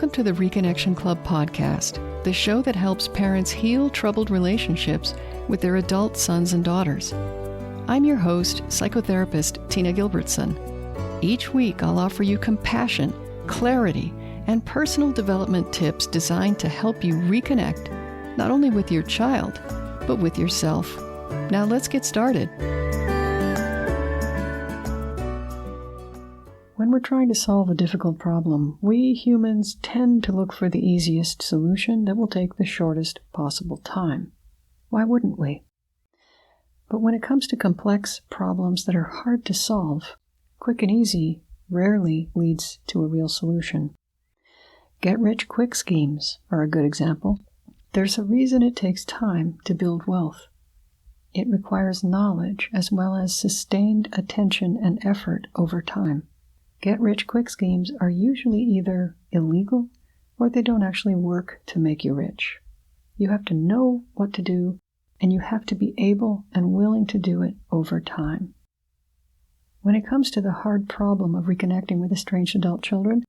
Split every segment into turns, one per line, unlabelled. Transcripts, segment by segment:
Welcome to the Reconnection Club podcast, the show that helps parents heal troubled relationships with their adult sons and daughters. I'm your host, psychotherapist Tina Gilbertson. Each week, I'll offer you compassion, clarity, and personal development tips designed to help you reconnect, not only with your child, but with yourself. Now let's get started. When we're trying to solve a difficult problem, we humans tend to look for the easiest solution that will take the shortest possible time. Why wouldn't we? But when it comes to complex problems that are hard to solve, quick and easy rarely leads to a real solution. Get-rich-quick schemes are a good example. There's a reason it takes time to build wealth. It requires knowledge as well as sustained attention and effort over time. Get-rich-quick schemes are usually either illegal or they don't actually work to make you rich. You have to know what to do, and you have to be able and willing to do it over time. When it comes to the hard problem of reconnecting with estranged adult children,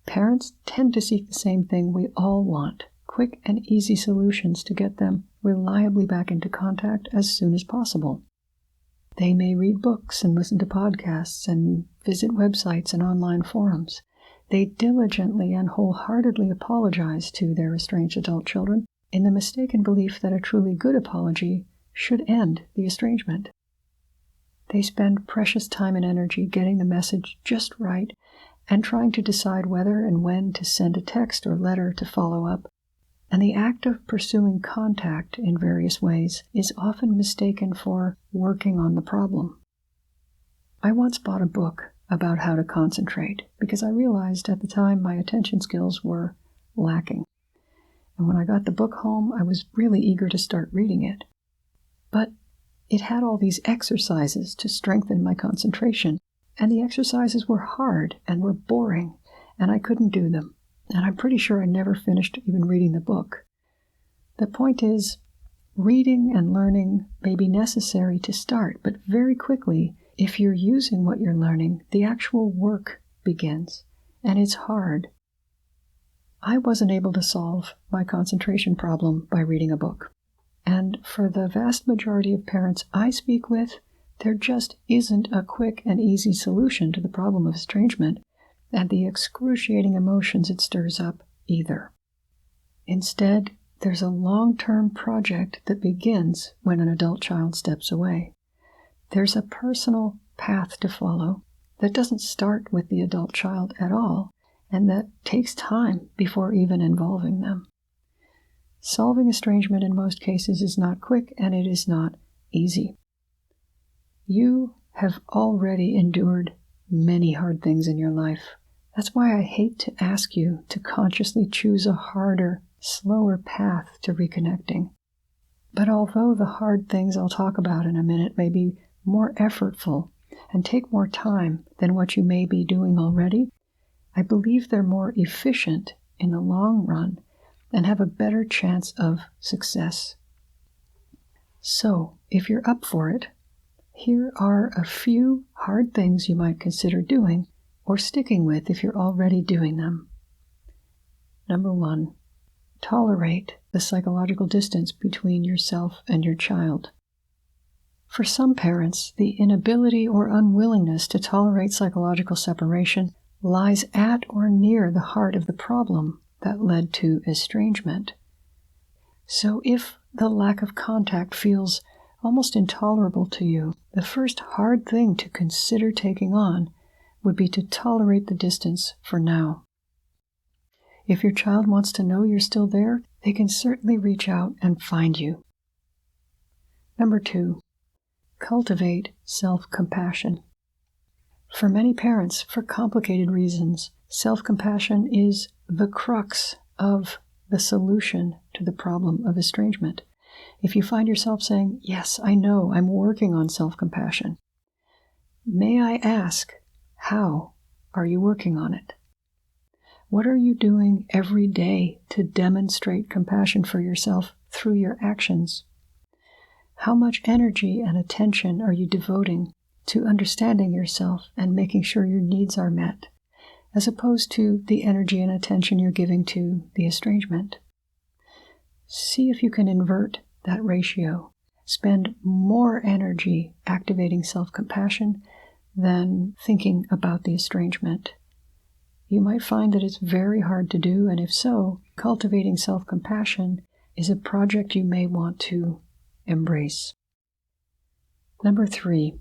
parents tend to seek the same thing we all want: quick and easy solutions to get them reliably back into contact as soon as possible. They may read books and listen to podcasts and visit websites and online forums. They diligently and wholeheartedly apologize to their estranged adult children in the mistaken belief that a truly good apology should end the estrangement. They spend precious time and energy getting the message just right and trying to decide whether and when to send a text or letter to follow up. And the act of pursuing contact in various ways is often mistaken for working on the problem. I once bought a book about how to concentrate because I realized at the time my attention skills were lacking. And when I got the book home, I was really eager to start reading it. But it had all these exercises to strengthen my concentration, and the exercises were hard and were boring, and I couldn't do them. And I'm pretty sure I never finished even reading the book. The point is, reading and learning may be necessary to start, but very quickly, if you're using what you're learning, the actual work begins, and it's hard. I wasn't able to solve my concentration problem by reading a book. And for the vast majority of parents I speak with, there just isn't a quick and easy solution to the problem of estrangement and the excruciating emotions it stirs up either. Instead, there's a long-term project that begins when an adult child steps away. There's a personal path to follow that doesn't start with the adult child at all, and that takes time before even involving them. Solving estrangement in most cases is not quick, and it is not easy. You have already endured many hard things in your life. That's why I hate to ask you to consciously choose a harder, slower path to reconnecting. But although the hard things I'll talk about in a minute may be more effortful and take more time than what you may be doing already, I believe they're more efficient in the long run and have a better chance of success. So, if you're up for it, here are a few hard things you might consider doing or sticking with if you're already doing them. Number 1, tolerate the psychological distance between yourself and your child. For some parents, the inability or unwillingness to tolerate psychological separation lies at or near the heart of the problem that led to estrangement. So if the lack of contact feels almost intolerable to you, the first hard thing to consider taking on would be to tolerate the distance for now. If your child wants to know you're still there, they can certainly reach out and find you. Number 2, cultivate self-compassion. For many parents, for complicated reasons, self-compassion is the crux of the solution to the problem of estrangement. If you find yourself saying, "Yes, I know, I'm working on self-compassion," may I ask, how are you working on it? What are you doing every day to demonstrate compassion for yourself through your actions? How much energy and attention are you devoting to understanding yourself and making sure your needs are met? as opposed to the energy and attention you're giving to the estrangement. See if you can invert that ratio. Spend more energy activating self-compassion than thinking about the estrangement. You might find that it's very hard to do, and if so, cultivating self-compassion is a project you may want to embrace. Number 3,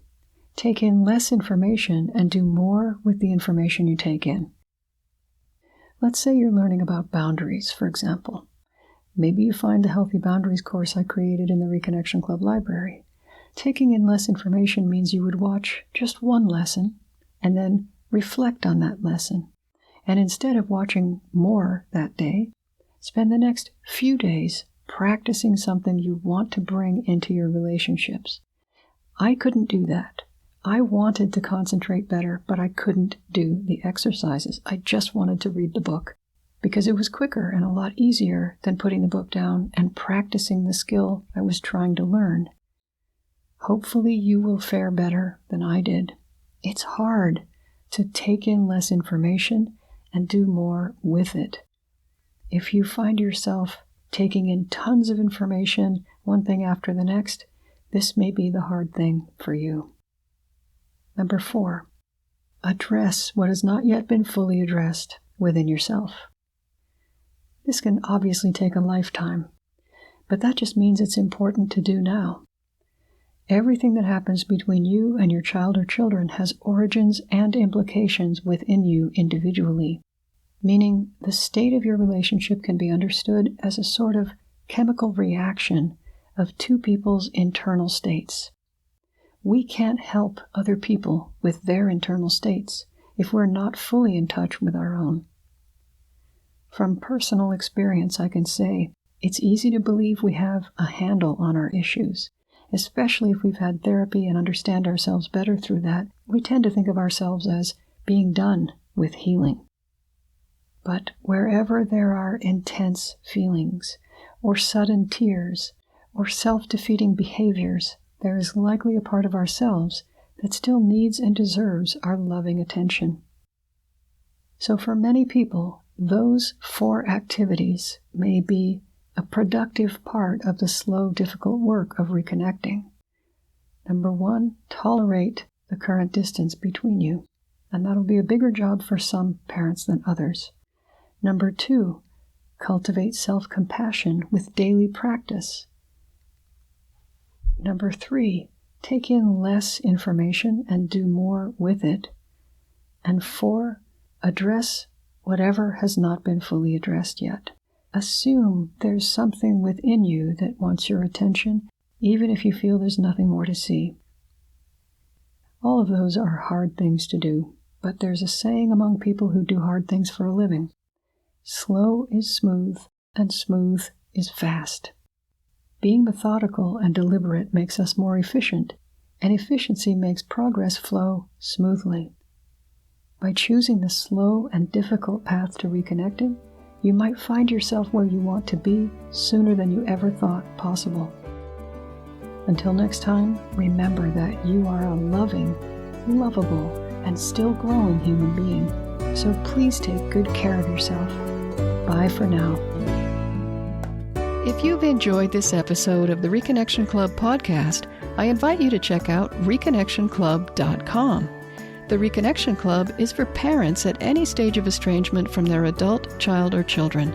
take in less information and do more with the information you take in. Let's say you're learning about boundaries, for example. Maybe you find the Healthy Boundaries course I created in the Reconnection Club library. Taking in less information means you would watch just one lesson and then reflect on that lesson. And instead of watching more that day, spend the next few days practicing something you want to bring into your relationships. I couldn't do that. I wanted to concentrate better, but I couldn't do the exercises. I just wanted to read the book because it was quicker and a lot easier than putting the book down and practicing the skill I was trying to learn. Hopefully you will fare better than I did. It's hard to take in less information and do more with it. If you find yourself taking in tons of information, one thing after the next, this may be the hard thing for you. Number 4, address what has not yet been fully addressed within yourself. This can obviously take a lifetime, but that just means it's important to do now. Everything that happens between you and your child or children has origins and implications within you individually, meaning the state of your relationship can be understood as a sort of chemical reaction of two people's internal states. We can't help other people with their internal states if we're not fully in touch with our own. From personal experience, I can say it's easy to believe we have a handle on our issues, especially if we've had therapy and understand ourselves better through that. We tend to think of ourselves as being done with healing. But wherever there are intense feelings, or sudden tears, or self-defeating behaviors, there is likely a part of ourselves that still needs and deserves our loving attention. So for many people, those 4 activities may be a productive part of the slow, difficult work of reconnecting. Number 1, tolerate the current distance between you, and that'll be a bigger job for some parents than others. Number 2, cultivate self-compassion with daily practice. Number 3, take in less information and do more with it. And 4, address whatever has not been fully addressed yet. Assume there's something within you that wants your attention, even if you feel there's nothing more to see. All of those are hard things to do, but there's a saying among people who do hard things for a living. Slow is smooth, and smooth is fast. Being methodical and deliberate makes us more efficient, and efficiency makes progress flow smoothly. By choosing the slow and difficult path to reconnecting, you might find yourself where you want to be sooner than you ever thought possible. Until next time, remember that you are a loving, lovable, and still growing human being. So please take good care of yourself. Bye for now. If you've enjoyed this episode of the Reconnection Club podcast, I invite you to check out reconnectionclub.com. The Reconnection Club is for parents at any stage of estrangement from their adult, child, or children.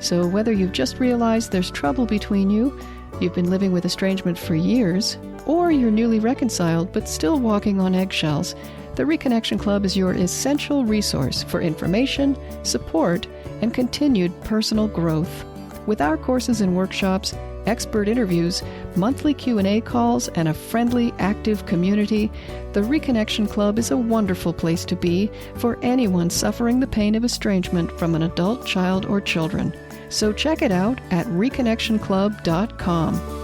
So whether you've just realized there's trouble between you, you've been living with estrangement for years, or you're newly reconciled but still walking on eggshells, the Reconnection Club is your essential resource for information, support, and continued personal growth. With our courses and workshops, expert interviews, monthly Q&A calls, and a friendly, active community, the Reconnection Club is a wonderful place to be for anyone suffering the pain of estrangement from an adult, child, or children. So check it out at reconnectionclub.com.